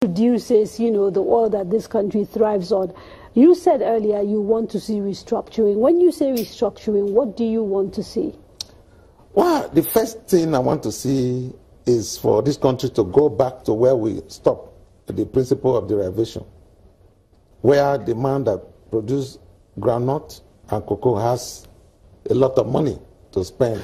produces, you know, the oil that this country thrives on. You said earlier you want to see restructuring. When you say restructuring, what do you want to see? Well, the first thing I want to see is for this country to go back to where we stopped, the principle of derivation, where the man that produces groundnut and cocoa has a lot of money to spend.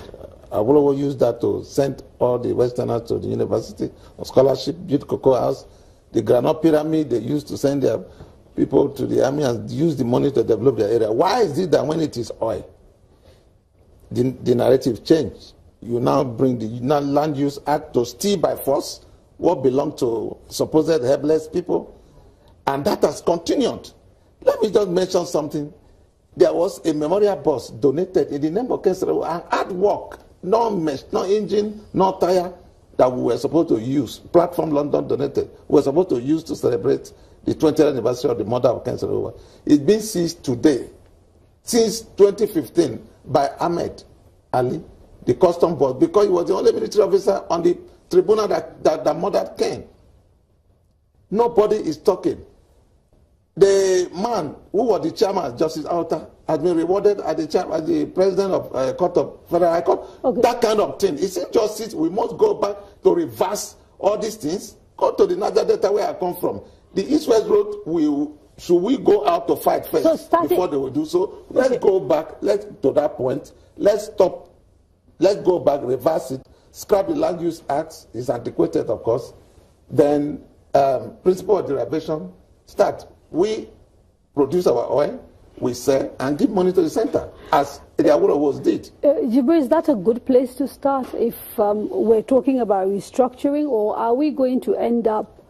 I will use that to send all the Westerners to the university on scholarship, build cocoa house. The groundnut pyramid, they used to send their people to the army and use the money to develop their area. Why is it that when it is oil, the narrative changed? You now bring the Land Use Act to steal by force what belonged to supposed helpless people, and that has continued. Let me just mention something. There was a memorial bus donated in the name of Kesero, and hard work, no mesh, no engine, no tire, that we were supposed to use. Platform London donated. We were supposed to use to celebrate the 20th anniversary of the murder of Kesero. It's been seized today, since 2015, by Ahmed Ali, the custom board, because he was the only military officer on the tribunal that murdered Ken. Nobody is talking. The man who was the chairman, Justice Alta, has been rewarded as the president of Court of Federal High Court. Okay. That kind of thing. It's injustice. We must go back to reverse all these things. Go to the Niger Delta where I come from. The East-West Road, should we go out to fight first before they will do so? Let's go back. Let's to that point. Let's stop. Let's go back, reverse it. Scrap the Land Use Act. It's antiquated, of course. Then principle of derivation. Start. We produce our oil, we sell, and give money to the center, as the Awolowo's did. Jibril, is that a good place to start if we're talking about restructuring, or are we going to end up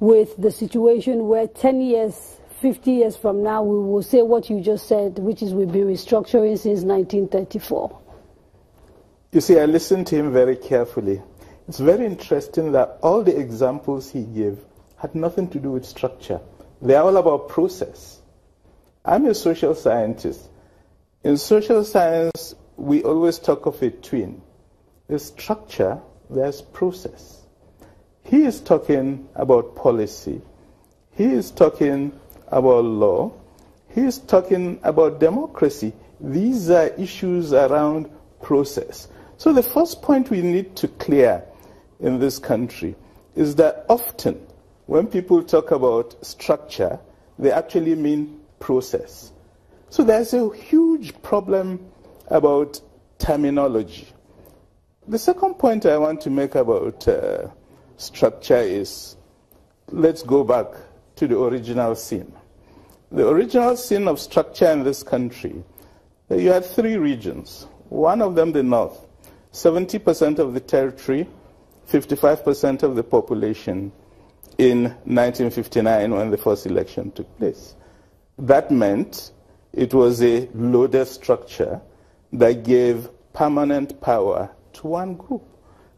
with the situation where 10 years, 50 years from now, we will say what you just said, which is we've been restructuring since 1934? You see, I listened to him very carefully. It's very interesting that all the examples he gave had nothing to do with structure. They're all about process. I'm a social scientist. In social science, we always talk of a twin. There's structure, there's process. He is talking about policy. He is talking about law. He is talking about democracy. These are issues around process. So the first point we need to clear in this country is that often when people talk about structure, they actually mean process. So there's a huge problem about terminology. The second point I want to make about structure is, let's go back to the original sin. The original sin of structure in this country, you had three regions. One of them, the north, 70% of the territory, 55% of the population, in 1959 when the first election took place. That meant it was a loaded structure that gave permanent power to one group.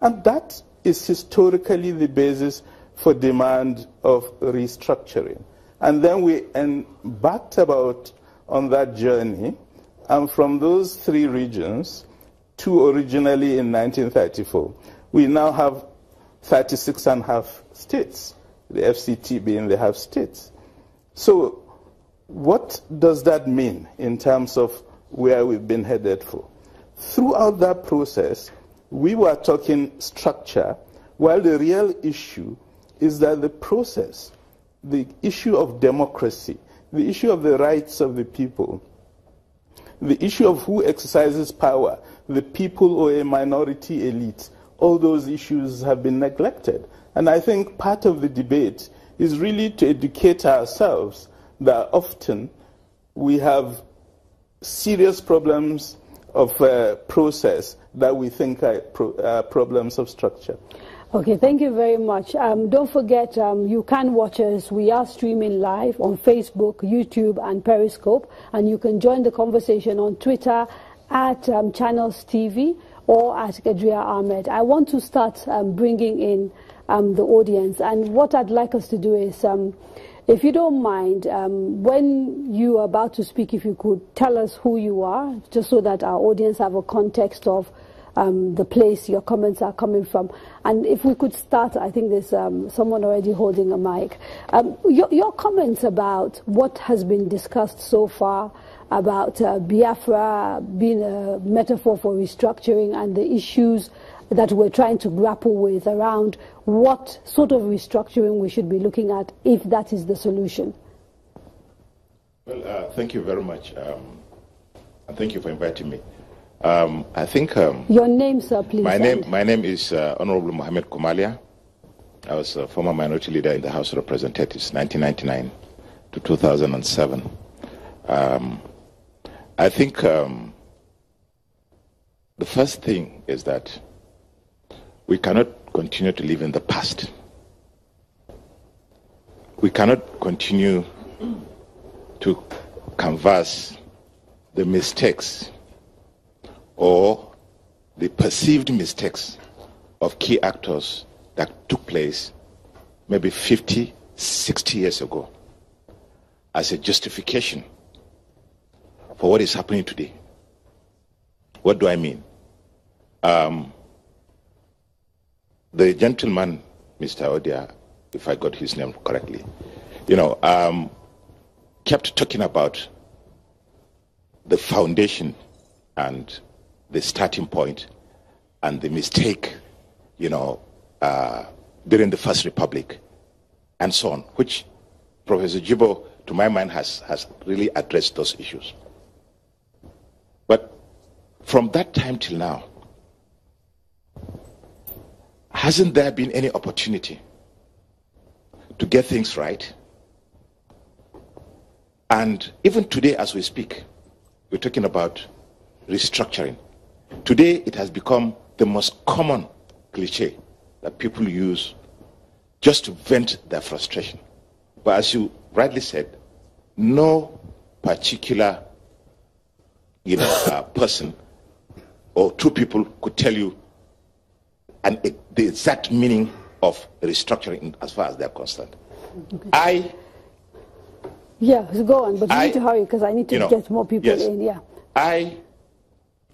And that is historically the basis for demand of restructuring. And then we embarked on that journey, and from those three regions, two originally in 1934, we now have 36 and a half states. The FCT being the half states. So what does that mean in terms of where we've been headed for? Throughout that process, we were talking structure, while the real issue is that the process, the issue of democracy, the issue of the rights of the people, the issue of who exercises power, the people or a minority elite, all those issues have been neglected. And I think part of the debate is really to educate ourselves that often we have serious problems of process that we think are problems of structure. Okay, thank you very much. Don't forget, you can watch us. We are streaming live on Facebook, YouTube, and Periscope. And you can join the conversation on Twitter at Channels TV or at Kedria Ahmed. I want to start bringing in the audience. And what I'd like us to do is, if you don't mind, when you are about to speak, if you could tell us who you are, just so that our audience have a context of the place your comments are coming from. And if we could start, I think there's someone already holding a mic. Your comments about what has been discussed so far about Biafra being a metaphor for restructuring and the issues that we're trying to grapple with around what sort of restructuring we should be looking at if that is the solution. Well, thank you very much. And thank you for inviting me. I think... your name, sir, please. My name is Honorable Mohammed Kumalia. I was a former minority leader in the House of Representatives, 1999 to 2007. I think the first thing is that we cannot continue to live in the past. We cannot continue to canvass the mistakes or the perceived mistakes of key actors that took place maybe 50, 60 years ago as a justification for what is happening today. What do I mean? The gentleman, Mr. Odia, if I got his name correctly, kept talking about the foundation and the starting point and the mistake, during the First Republic and so on, which Professor Jibo, to my mind, has really addressed those issues. But from that time till now, hasn't there been any opportunity to get things right? And even today, as we speak, we're talking about restructuring. Today, it has become the most common cliche that people use just to vent their frustration. But as you rightly said, no particular person or two people could tell you the exact meaning of restructuring as far as they're concerned. Okay. Go on, but you need to hurry because I need to get more people in. Yeah. I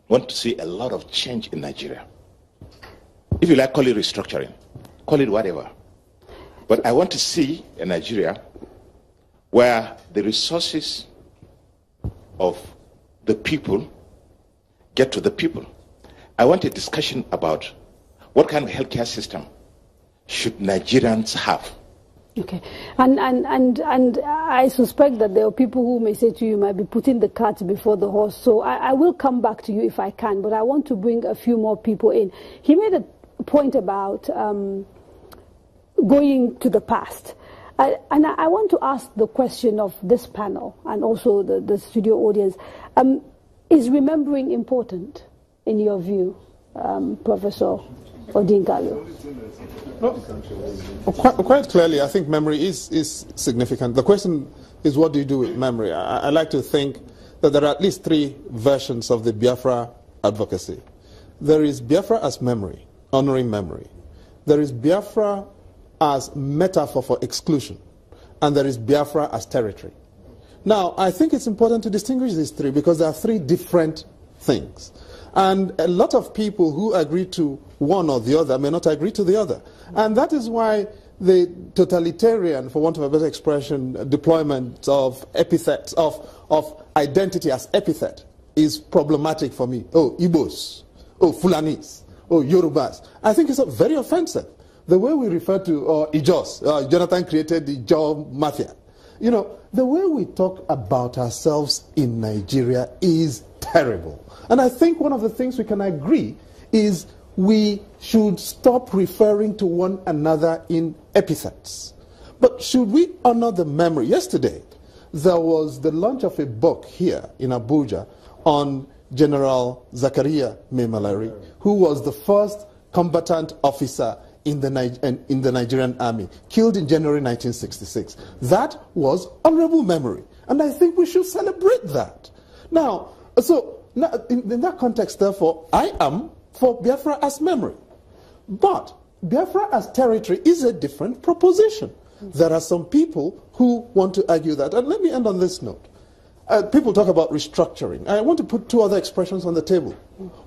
want to see a lot of change in Nigeria. If you like, call it restructuring, call it whatever. But I want to see a Nigeria where the resources of the people get to the people. I want a discussion about what kind of healthcare system should Nigerians have. Okay, and I suspect that there are people who may say to you, might be putting the cart before the horse. So I will come back to you if I can, but I want to bring a few more people in. He made a point about going to the past. And I want to ask the question of this panel and also the studio audience. Is remembering important, in your view, Professor Odinkalu? Quite clearly, I think memory is significant. The question is, what do you do with memory? I like to think that there are at least three versions of the Biafra advocacy. There is Biafra as memory, honoring memory. There is Biafra as metaphor for exclusion. And there is Biafra as territory. Now, I think it's important to distinguish these three because there are three different things. And a lot of people who agree to one or the other may not agree to the other. And that is why the totalitarian, for want of a better expression, deployment of epithets, of identity as epithet is problematic for me. Oh, Igbos. Oh, Fulanis. Oh, Yorubas. I think it's very offensive. The way we refer to Ijos, Jonathan created the Ijo Mafia. The way we talk about ourselves in Nigeria is terrible. And I think one of the things we can agree is we should stop referring to one another in epithets. But should we honor the memory? Yesterday, there was the launch of a book here in Abuja on General Zakaria Memalari, who was the first combatant officer in the Nigerian army, killed in January 1966. That was honorable memory. And I think we should celebrate that. Now, in that context, therefore, I am for Biafra as memory. But Biafra as territory is a different proposition. There are some people who want to argue that. And let me end on this note. People talk about restructuring. I want to put two other expressions on the table.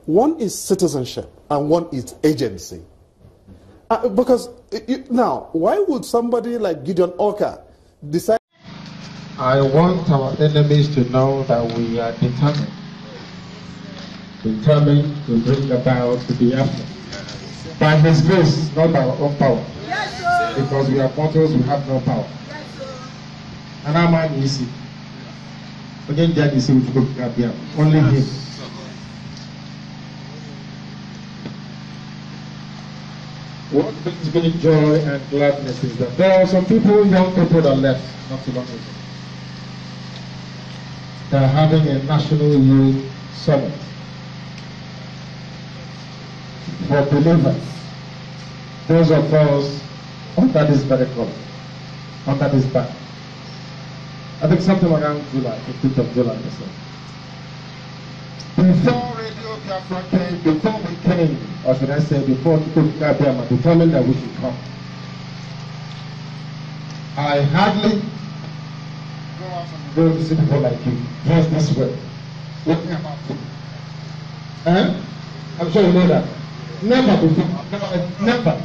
One is citizenship and one is agency. Because now, why would somebody like Gideon Orka decide? I want our enemies to know that we are determined to bring about the Biafra. By His grace, not by our own power. Because we are mortals, we have no power. And our man is again, that is only Him. What brings me joy and gladness is that there are some people, young people that left not too long ago. They are having a national youth summit for believers. Those of us under this very color, under this banner. I think something around July, 15th of July or so. Before Radio Biafra came, before we came, or should I say, before Biafra determined that we should come, I hardly go out on the road to see people like you, dressed this way, walking about food. I'm sure you know that. Never before, never.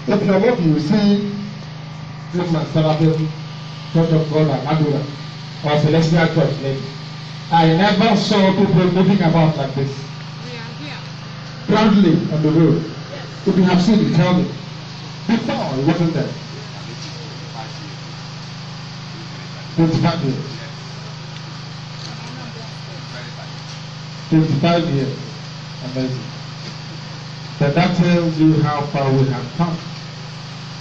If you're lucky, you see Christmas celebrating, Church of God and Adura, or Celestial Church maybe. I never saw people moving about like this. Proudly on the road. If you have seen it, tell me. Before, it wasn't there. 25 years. 25 years. Amazing. But that tells you how far we have come.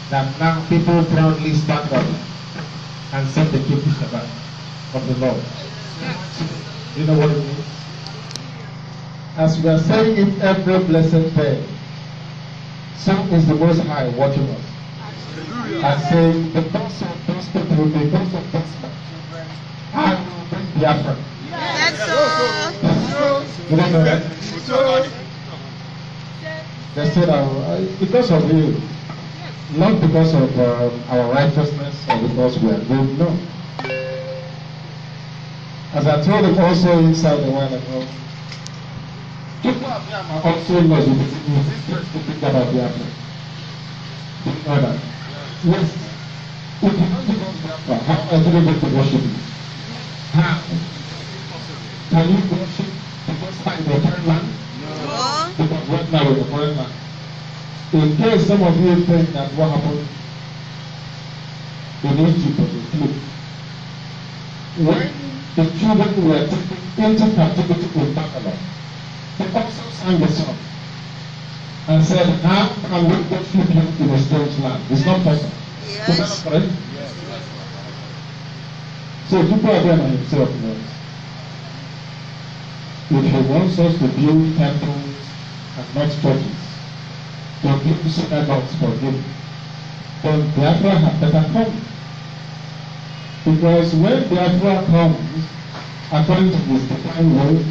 That now people proudly stand up and set the Kiddush Shabbat of the Lord. You know what it means? As we are saying it every blessed day, so is the Most High watching us. And saying, because of those people, because of this man, I will bring Biafra. You don't know that? They said, because of you. Not because of our righteousness or because we are good, no. As I told them also inside the while ago, people are also lost with interest to think about Biafra. You know that? Yes. If you don't think of Biafra, how are you going to worship you? How? Can you worship because in the foreign land? No. Because right now we're in the foreign land. In case some of you think that what happened in Egypt was a fluke, when the children were taken into captivity in Babylon, they also sang the song and said, how can we worship you in a strange land? It's not possible. Yes. Is that correct? Yes. So people are there by himself knows. If he wants us to build temples and not churches, to give synagogues for him, then Biafra had better come. Because when Biafra comes, according to his divine will,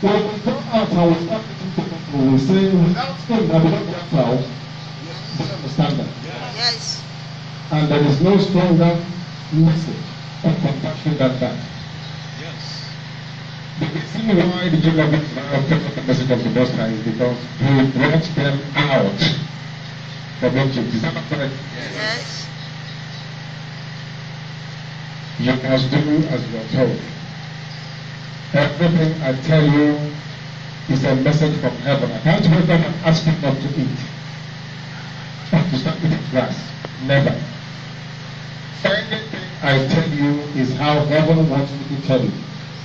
when we go out and we start meeting people, we will say, without him, I will not Biafra. Do you understand that? Yes. And there is no stronger message of compassion than that. Yes. The reason why the children of Israel kept up the message of the Most High is because he brought them out from Egypt. Is that not correct? Yes. You must do as you are told. Everything I tell you is a message from heaven. I can't wake up and ask you not to eat. Not to start eating grass. Never. Anything I tell you is how heaven wants me to tell you.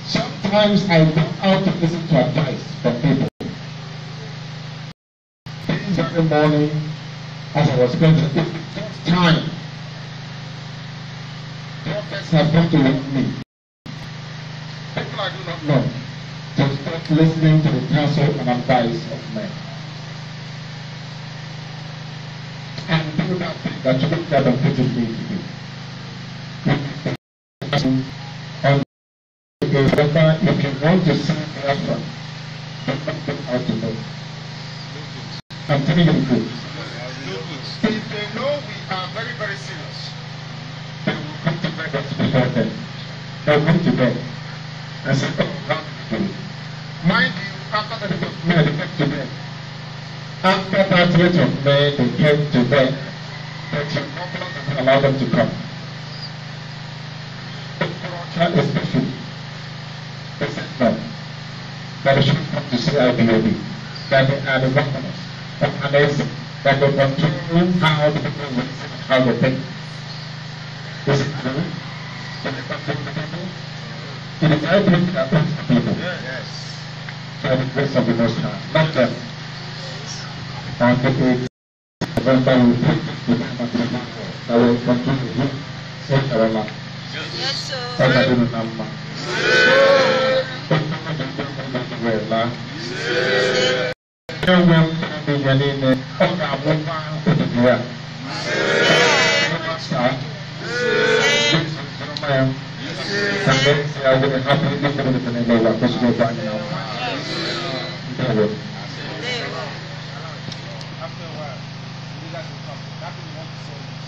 Sometimes I go out to listen to advice from people. This very morning, as I was going to the first time, prophets have come to warn me. People I do not know to stop listening to the counsel and advice of men. And do that thing that you think that I'm putting me to do. If you want to see Biafra, don't know how to know. I'm telling you the truth. If they know we are very, very serious, they will come to beg us before them. They I'll go to bed. I said, oh, that's good. Mind you, after the 5th of May, they came to bed. After that 8th of May, they came to bed. But your government doesn't allow them to come. Especially, they said no. That they should come to see IBOB. That they are the governors of annexing. That they control how the people will listen and how they think. Is it true? Can they control the people? It is IBOB that owns the people. Yes. By the grace of the Most High, not them. On the 8th of November, we will put the name of the people that will control the people. Say our land. Yes, sir. That's a little number. After a while, you guys will come. That's what you want to say.